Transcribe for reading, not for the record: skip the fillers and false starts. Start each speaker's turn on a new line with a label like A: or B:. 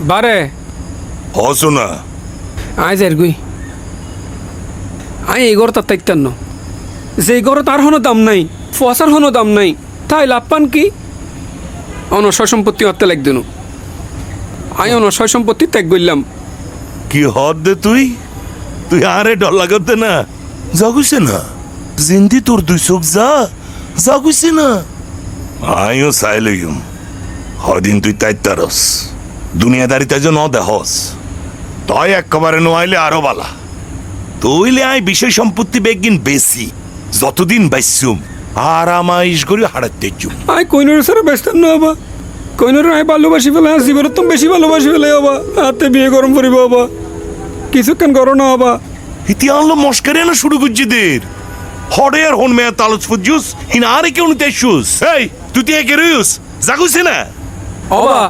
A: বারে
B: হসো না
A: আয় যার গুই আয় এই ঘর তার তাইতান ন যে ঘর তার হনো দাম নাই ফসার হনো দাম নাই তাই লাভ পান কি অনসয় সম্পত্তি হতে লাগদেন আয় অনসয় সম্পত্তি ত্যাগ করলাম
B: কি হদ দে তুই তুই আরে ডর লাগাতে না জাগুছে না জিন্দি তোর দুই চোখ জাগুছে না আইও চাইলইম হদিন তুই তাইতারস দুনিয়াদারিতে যে ন দেহস তই একেবারে নোয়াইলে আরো বালা তইলে আই বিষয় সম্পত্তি বেগিন বেশি যতদিন বাইসুম আর আমাইশ করি হারাতে চুম
A: আয় কইনর সারা ব্যস্ত না বাবা কইনর আয় ভালোবাসি ফেলে আর জীবনের তো বেশি ভালোবাসি ফেলে বাবা হাতে বিয়ে গরম করিব বাবা কিছুক্ষণ করো না বাবা
B: ইতি আনলো মস্কারে না শুরু করছি দের হডে আর হন মেয়া তালুস ফুজুস হিন আরে কেউ নিতে শুস এই তুই তে গেরুস জাগুছে না
A: বাবা